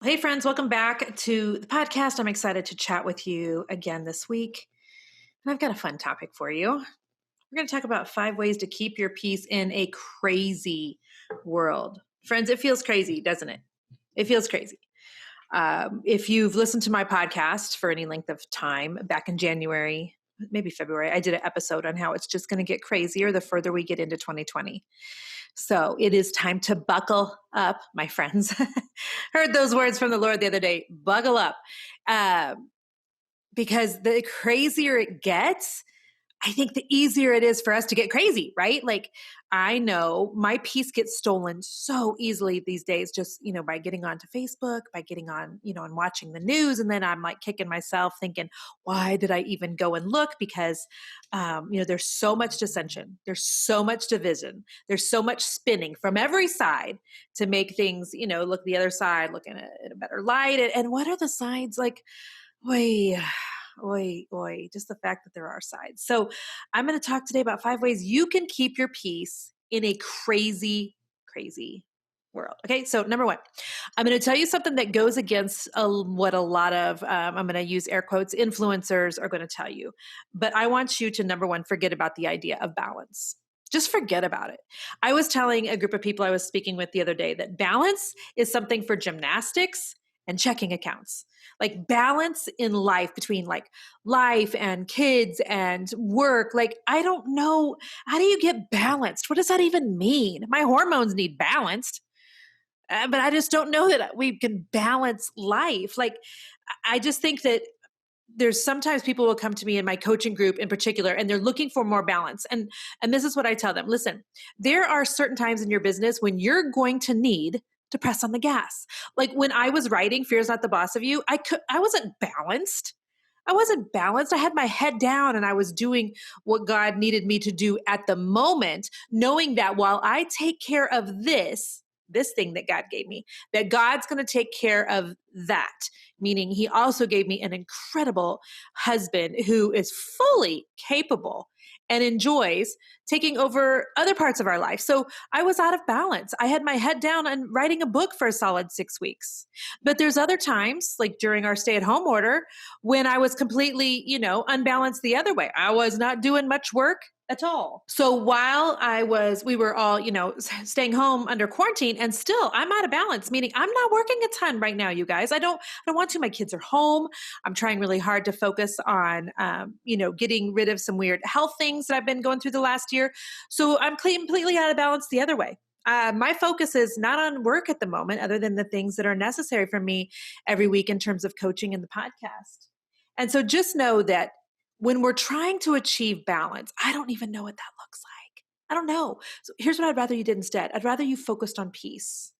Hey, friends, welcome back to the podcast. I'm excited to chat with you again this week. And I've got a fun topic for you. We're going to talk about 5 ways to keep your peace in a crazy world. Friends, it feels crazy, doesn't it? It feels crazy. If you've listened to my podcast for any length of time, back in January, maybe February, I did an episode on how it's just going to get crazier the further we get into 2020. So it is time to buckle up, my friends. Heard those words from the Lord the other day. Buckle up. Uh, because the crazier it gets, I think the easier it is for us to get crazy, right? Like, I know my peace gets stolen so easily these days, just, by getting onto Facebook, by getting on, and watching the news. And then I'm like kicking myself thinking, why did I even go and look? Because, there's so much dissension. There's so much division. There's so much spinning from every side to make things, look the other side, looking at it in a better light. And what are the sides like? Oy, oy, just the fact that there are sides. So I'm going to talk today about 5 ways you can keep your peace in a crazy, crazy world. Okay, so number one, I'm going to tell you something that goes against what a lot of, I'm going to use air quotes, influencers are going to tell you. But I want you to, number one, forget about the idea of balance. Just forget about it. I was telling a group of people I was speaking with the other day that balance is something for gymnastics and checking accounts. Like balance in life between like life and kids and work. Like, I don't know. How do you get balanced? What does that even mean? My hormones need balanced. But I just don't know that we can balance life. Like, I just think that there's sometimes people will come to me in my coaching group in particular, and they're looking for more balance. And this is what I tell them. Listen, there are certain times in your business when you're going to need to press on the gas. Like when I was writing Fear is Not the Boss of You, I wasn't balanced. I wasn't balanced. I had my head down and I was doing what God needed me to do at the moment, knowing that while I take care of this thing that God gave me, that God's going to take care of that. Meaning he also gave me an incredible husband who is fully capable and enjoys taking over other parts of our life. So I was out of balance. I had my head down on writing a book for a solid 6 weeks. But there's other times, like during our stay-at-home order, when I was completely, unbalanced the other way. I was not doing much work at all. So while we were all, staying home under quarantine, and still I'm out of balance, meaning I'm not working a ton right now, you guys. I don't want to. My kids are home. I'm trying really hard to focus on, getting rid of some weird health things that I've been going through the last year. So I'm completely out of balance the other way. My focus is not on work at the moment, other than the things that are necessary for me every week in terms of coaching and the podcast. And so just know that when we're trying to achieve balance, I don't even know what that looks like. I don't know. So here's what I'd rather you did instead. I'd rather you focused on peace.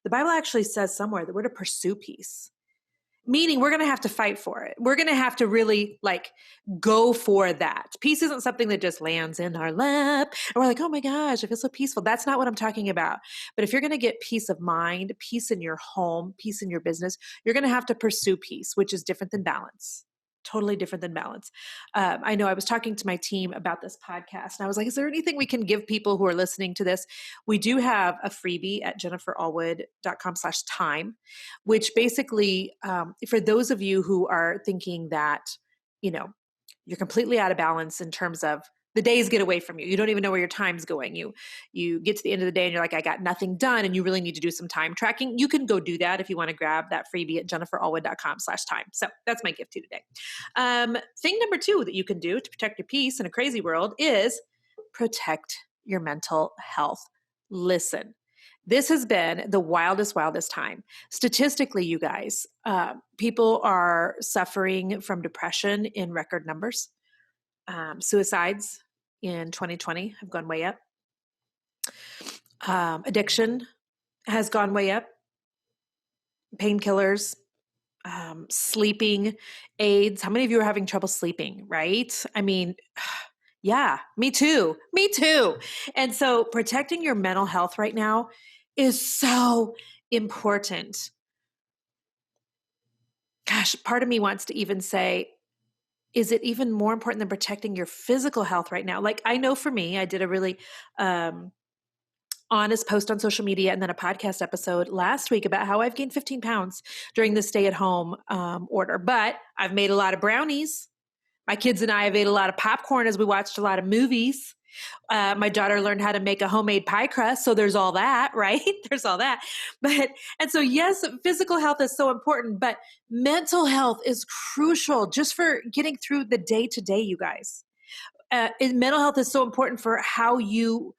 The Bible actually says somewhere that we're to pursue peace, meaning we're going to have to fight for it. We're going to have to really go for that. Peace isn't something that just lands in our lap and we're like, oh my gosh, I feel so peaceful. That's not what I'm talking about. But if you're going to get peace of mind, peace in your home, peace in your business, you're going to have to pursue peace, which is different than balance. Totally different than balance. I know I was talking to my team about this podcast and I was like, is there anything we can give people who are listening to this? We do have a freebie at jenniferallwood.com/time, which basically, for those of you who are thinking that, you're completely out of balance in terms of the days get away from you. You don't even know where your time's going. You get to the end of the day and you're like, I got nothing done, and you really need to do some time tracking. You can go do that if you want to grab that freebie at jenniferallwood.com/time. So that's my gift to you today. Thing number 2 that you can do to protect your peace in a crazy world is protect your mental health. Listen, this has been the wildest time. Statistically, you guys, people are suffering from depression in record numbers. Suicides in 2020 have gone way up. Addiction has gone way up. Painkillers, sleeping aids. How many of you are having trouble sleeping, right? I mean, yeah, me too. And so protecting your mental health right now is so important. Gosh, part of me wants to even say, is it even more important than protecting your physical health right now? Like, I know for me, I did a really honest post on social media and then a podcast episode last week about how I've gained 15 pounds during the stay-at-home order. But I've made a lot of brownies. My kids and I have ate a lot of popcorn as we watched a lot of movies. My daughter learned how to make a homemade pie crust. So there's all that, right? There's all that. And so yes, physical health is so important, but mental health is crucial just for getting through the day to day, you guys. Mental health is so important for how you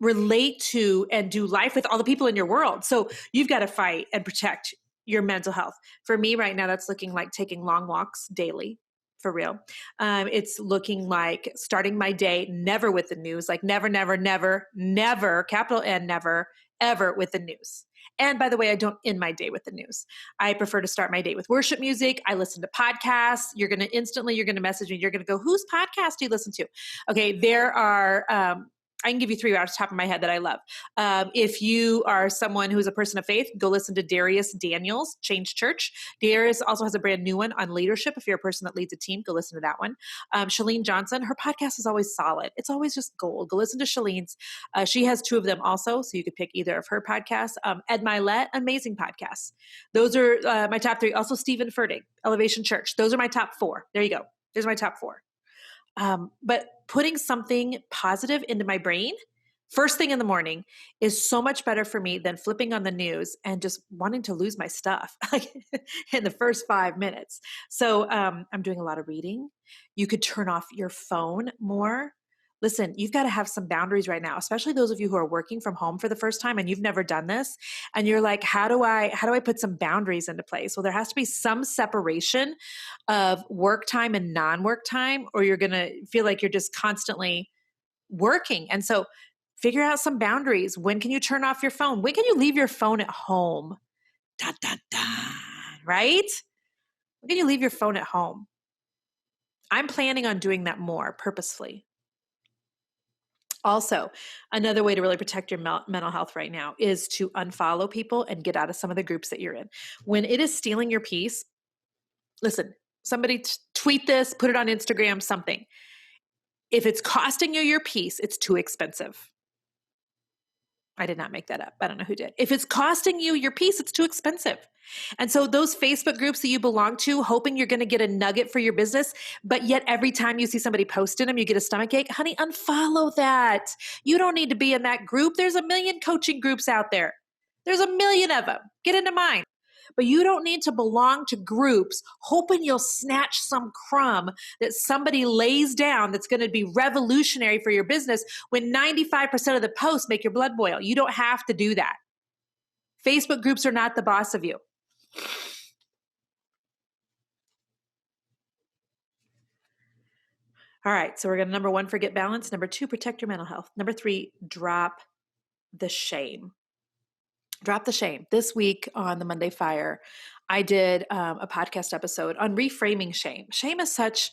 relate to and do life with all the people in your world. So you've got to fight and protect your mental health. For me right now, that's looking like taking long walks daily. For real. It's looking like starting my day never with the news, like never, never, never, never, capital N, never, ever with the news. And by the way, I don't end my day with the news. I prefer to start my day with worship music. I listen to podcasts. You're going to message me. You're going to go, whose podcast do you listen to? Okay. There are, I can give you 3 off the top of my head that I love. If you are someone who's a person of faith, go listen to Darius Daniels, Change Church. Darius also has a brand new one on leadership. If you're a person that leads a team, go listen to that one. Shalene Johnson, her podcast is always solid. It's always just gold. Go listen to Shalene's. She has 2 of them also, so you could pick either of her podcasts. Ed Milet, amazing podcasts. Those are my top 3. Also, Stephen Furtick, Elevation Church. Those are my top 4. There you go. There's my top 4. But putting something positive into my brain first thing in the morning is so much better for me than flipping on the news and just wanting to lose my stuff in the first 5 minutes. So I'm doing a lot of reading. You could turn off your phone more. Listen, you've got to have some boundaries right now, especially those of you who are working from home for the first time and you've never done this. And you're like, how do I put some boundaries into place? Well, there has to be some separation of work time and non-work time, or you're going to feel like you're just constantly working. And so figure out some boundaries. When can you turn off your phone? When can you leave your phone at home? Da, da, da, right? When can you leave your phone at home? I'm planning on doing that more purposefully. Also, another way to really protect your mental health right now is to unfollow people and get out of some of the groups that you're in. When it is stealing your peace, listen, somebody tweet this, put it on Instagram, something. If it's costing you your peace, it's too expensive. I did not make that up. I don't know who did. If it's costing you your peace, it's too expensive. And so those Facebook groups that you belong to, hoping you're going to get a nugget for your business, but yet every time you see somebody post in them, you get a stomachache, honey, unfollow that. You don't need to be in that group. There's a million coaching groups out there. There's a million of them. Get into mine. But you don't need to belong to groups hoping you'll snatch some crumb that somebody lays down that's going to be revolutionary for your business when 95% of the posts make your blood boil. You don't have to do that. Facebook groups are not the boss of you. All right, so we're going to number 1, forget balance. Number 2, protect your mental health. Number 3, drop the shame. Drop the shame. This week on the Monday Fire, I did a podcast episode on reframing shame. Shame is such,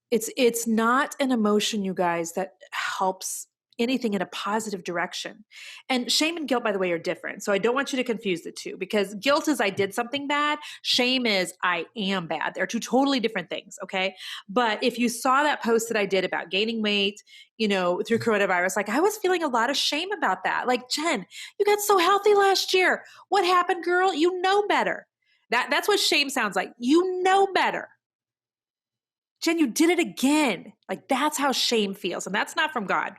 it's not an emotion, you guys, that helps anything in a positive direction. And shame and guilt, by the way, are different. So I don't want you to confuse the two, because guilt is I did something bad. Shame is I am bad. They're 2 totally different things. Okay. But if you saw that post that I did about gaining weight, through coronavirus, like I was feeling a lot of shame about that. Like, Jen, you got so healthy last year. What happened, girl? You know better. That's what shame sounds like. You know better. Jen, you did it again. Like that's how shame feels. And that's not from God,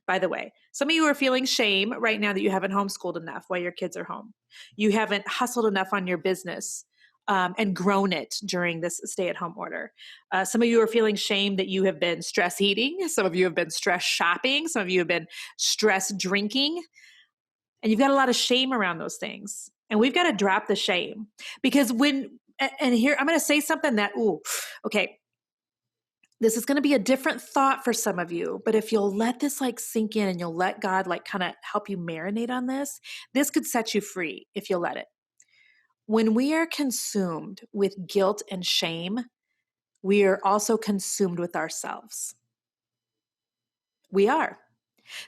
by the way. Some of you are feeling shame right now that you haven't homeschooled enough while your kids are home. You haven't hustled enough on your business and grown it during this stay-at-home order. Some of you are feeling shame that you have been stress eating. Some of you have been stress shopping. Some of you have been stress drinking. And you've got a lot of shame around those things. And we've got to drop the shame. Because and here, I'm going to say something that, okay. This is going to be a different thought for some of you, but if you'll let this sink in and you'll let God kind of help you marinate on this could set you free if you'll let it. When we are consumed with guilt and shame, we are also consumed with ourselves. We are.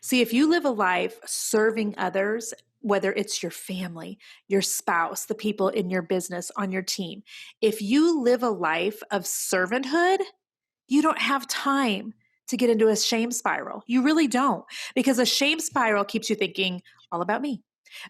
See, if you live a life serving others, whether it's your family, your spouse, the people in your business, on your team, if you live a life of servanthood, you don't have time to get into a shame spiral. You really don't, because a shame spiral keeps you thinking all about me.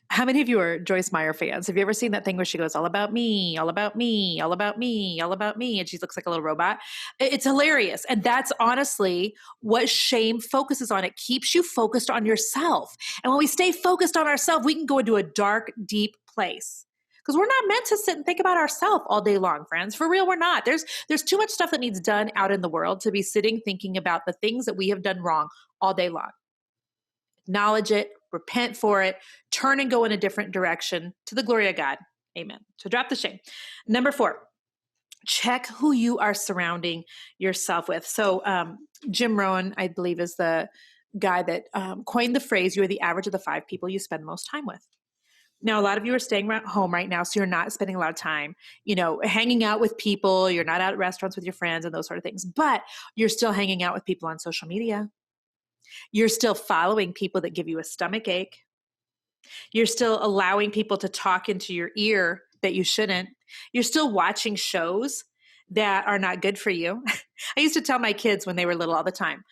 How many of you are Joyce Meyer fans? Have you ever seen that thing where she goes, all about me, all about me, all about me, all about me? And she looks like a little robot. It's hilarious. And that's honestly what shame focuses on. It keeps you focused on yourself. And when we stay focused on ourselves, we can go into a dark, deep place. Because we're not meant to sit and think about ourselves all day long, friends. For real, we're not. There's too much stuff that needs done out in the world to be sitting thinking about the things that we have done wrong all day long. Acknowledge it, repent for it, turn and go in a different direction to the glory of God. Amen. So drop the shame. Number 4, check who you are surrounding yourself with. So Jim Rohn, I believe, is the guy that coined the phrase, you are the average of the 5 people you spend the most time with. Now, a lot of you are staying home right now, so you're not spending a lot of time, hanging out with people. You're not out at restaurants with your friends and those sort of things, but you're still hanging out with people on social media. You're still following people that give you a stomach ache. You're still allowing people to talk into your ear that you shouldn't. You're still watching shows that are not good for you. I used to tell my kids when they were little all the time,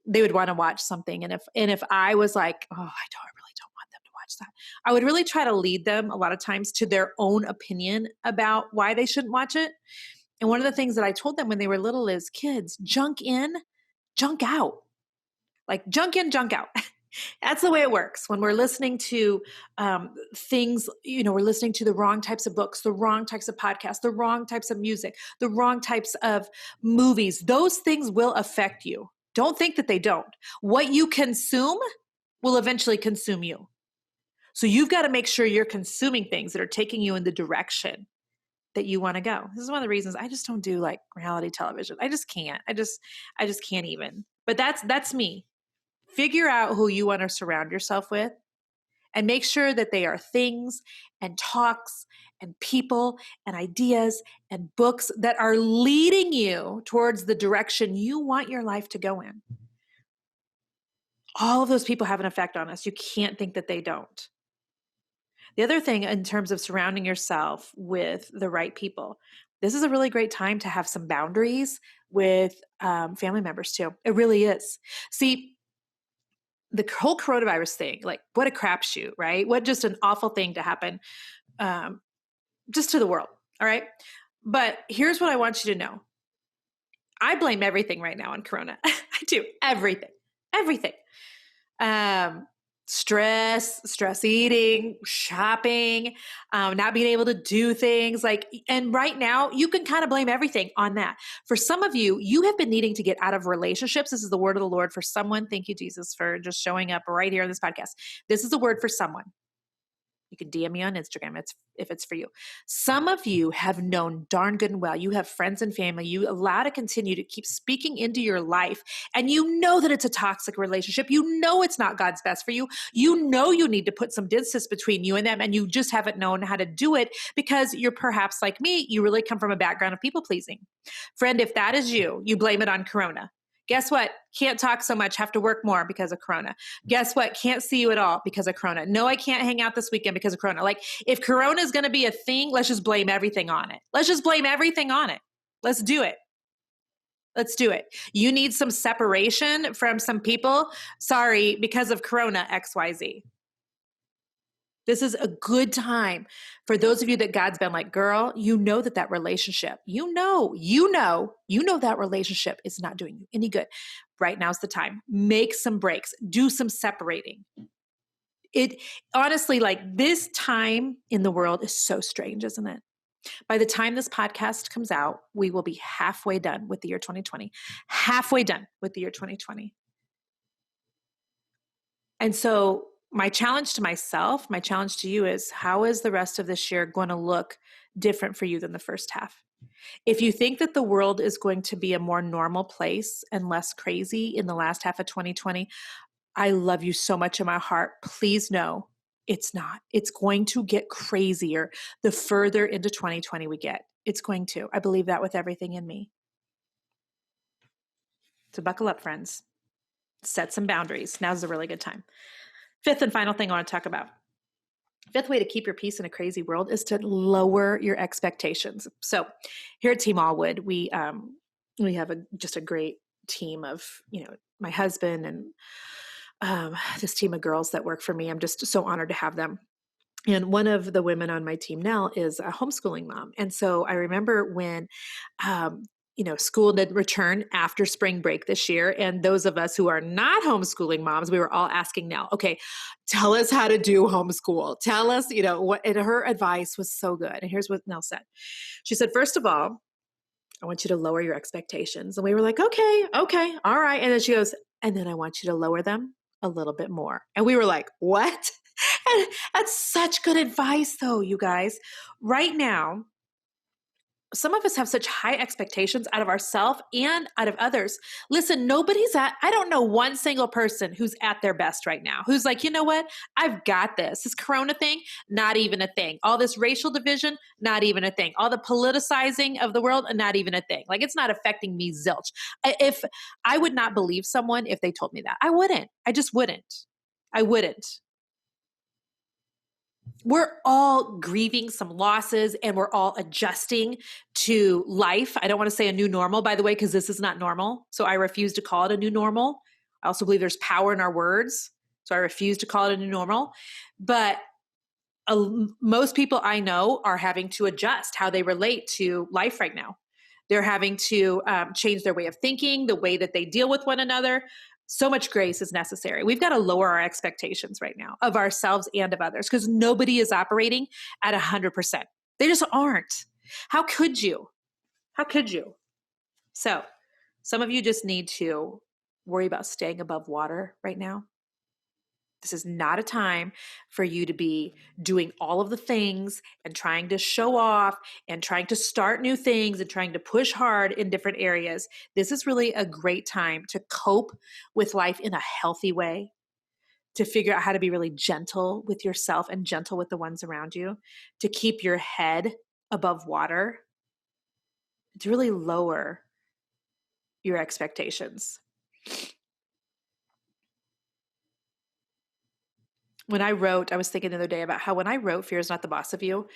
they would want to watch something. And if I was like, oh, I really don't want them to watch that, I would really try to lead them a lot of times to their own opinion about why they shouldn't watch it. And one of the things that I told them when they were little is, kids, junk in, junk out. Like junk in, junk out. That's the way it works. When we're listening to things, we're listening to the wrong types of books, the wrong types of podcasts, the wrong types of music, the wrong types of movies. Those things will affect you. Don't think that they don't. What you consume will eventually consume you. So you've got to make sure you're consuming things that are taking you in the direction that you want to go. This is one of the reasons I just don't do like reality television. I just can't. I just can't even. But that's me. Figure out who you want to surround yourself with and make sure that they are things and talks and people and ideas and books that are leading you towards the direction you want your life to go in. All of those people have an effect on us. You can't think that they don't. The other thing in terms of surrounding yourself with the right people, this is a really great time to have some boundaries with family members too. It really is. See, the whole coronavirus thing, like what a crapshoot, right? What just an awful thing to happen just to the world, all right? But here's what I want you to know. I blame everything right now on Corona. I do, everything. Stress eating, shopping, not being able to do things and right now you can kind of blame everything on that. For some of you, you have been needing to get out of relationships. This is the word of the Lord for someone. Thank you, Jesus, for just showing up right here on this podcast. This is a word for someone. You can DM me on Instagram if it's for you. Some of you have known darn good and well. You have friends and family you allow to continue to keep speaking into your life. And you know that it's a toxic relationship. You know it's not God's best for you. You know you need to put some distance between you and them. And you just haven't known how to do it because you're perhaps like me. You really come from a background of people pleasing. Friend, if that is you, you blame it on Corona. Guess what? Can't talk so much, have to work more because of Corona. Guess what? Can't see you at all because of Corona. No, I can't hang out this weekend because of Corona. Like if Corona is going to be a thing, let's just blame everything on it. Let's just blame everything on it. Let's do it. Let's do it. You need some separation from some people. Sorry, because of Corona, XYZ. This is a good time for those of you that God's been like, girl, you know that relationship, you know that relationship is not doing you any good. Right now's the time. Make some breaks, do some separating. It honestly, like this time in the world is so strange, isn't it? By the time this podcast comes out, we will be halfway done with the year 2020, halfway done with the year 2020. And so my challenge to myself, my challenge to you is, how is the rest of this year going to look different for you than the first half? If you think that the world is going to be a more normal place and less crazy in the last half of 2020, I love you so much in my heart. Please know it's not. It's going to get crazier the further into 2020 we get. It's going to. I believe that with everything in me. So buckle up, friends. Set some boundaries. Now's a really good time. Fifth and final thing I want to talk about. Fifth way to keep your peace in a crazy world is to lower your expectations. So here at Team Allwood, we have just a great team of, my husband and this team of girls that work for me. I'm just so honored to have them. And one of the women on my team now is a homeschooling mom. And so I remember when, school did return after spring break this year. And those of us who are not homeschooling moms, we were all asking Nell, okay, tell us how to do homeschool. Tell us, what, and her advice was so good. And here's what Nell said. She said, first of all, I want you to lower your expectations. And we were like, okay, all right. And then she goes, and then I want you to lower them a little bit more. And we were like, what? And that's such good advice, though, you guys. Right now, some of us have such high expectations out of ourselves and out of others. Listen, I don't know one single person who's at their best right now, who's like, you know what? I've got this. This Corona thing, not even a thing. All this racial division, not even a thing. All the politicizing of the world, not even a thing. Like, it's not affecting me zilch. If I would not believe someone if they told me that, I wouldn't. I just wouldn't. I wouldn't. We're all grieving some losses and we're all adjusting to life. I don't want to say a new normal, by the way, because this is not normal. So I refuse to call it a new normal. I also believe there's power in our words. So I refuse to call it a new normal. But most people I know are having to adjust how they relate to life right now. They're having to change their way of thinking, the way that they deal with one another. So much grace is necessary. We've got to lower our expectations right now of ourselves and of others because nobody is operating at 100%. They just aren't. How could you? How could you? So some of you just need to worry about staying above water right now. This is not a time for you to be doing all of the things and trying to show off and trying to start new things and trying to push hard in different areas. This is really a great time to cope with life in a healthy way, to figure out how to be really gentle with yourself and gentle with the ones around you, to keep your head above water, to really lower your expectations. When I was thinking the other day about how when I wrote Fear is Not the Boss of You,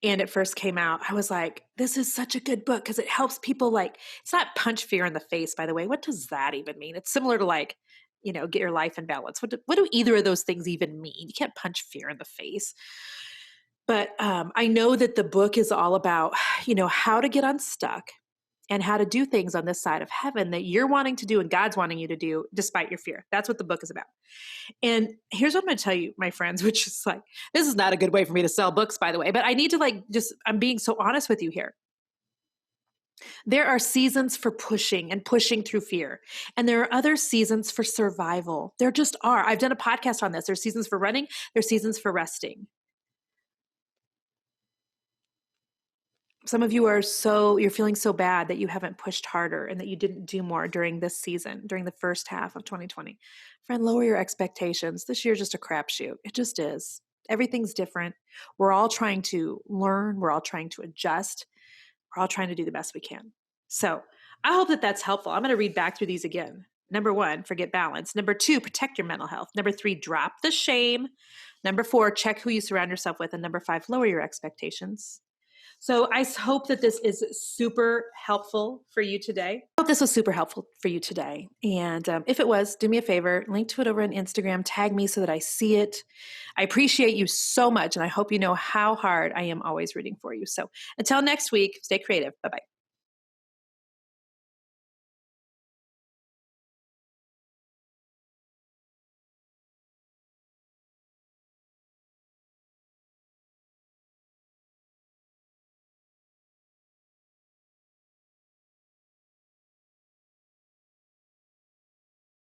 and it first came out, I was like, this is such a good book because it helps people it's not punch fear in the face, by the way. What does that even mean? It's similar to get your life in balance. What do either of those things even mean? You can't punch fear in the face. But I know that the book is all about, how to get unstuck and how to do things on this side of heaven that you're wanting to do and God's wanting you to do despite your fear. That's what the book is about. And here's what I'm going to tell you, my friends, which is this is not a good way for me to sell books, by the way, but I need to I'm being so honest with you here. There are seasons for pushing and pushing through fear. And there are other seasons for survival. There just are. I've done a podcast on this. There's seasons for running. There's seasons for resting. Some of you you're feeling so bad that you haven't pushed harder and that you didn't do more during this season, during the first half of 2020. Friend, lower your expectations. This year's just a crapshoot. It just is. Everything's different. We're all trying to learn. We're all trying to adjust. We're all trying to do the best we can. So I hope that that's helpful. I'm going to read back through these again. Number 1, forget balance. Number 2, protect your mental health. Number 3, drop the shame. Number 4, check who you surround yourself with. And number 5, lower your expectations. So I hope that this is super helpful for you today. I hope this was super helpful for you today. And if it was, do me a favor, link to it over on Instagram, tag me so that I see it. I appreciate you so much. And I hope you know how hard I am always rooting for you. So until next week, stay creative. Bye-bye.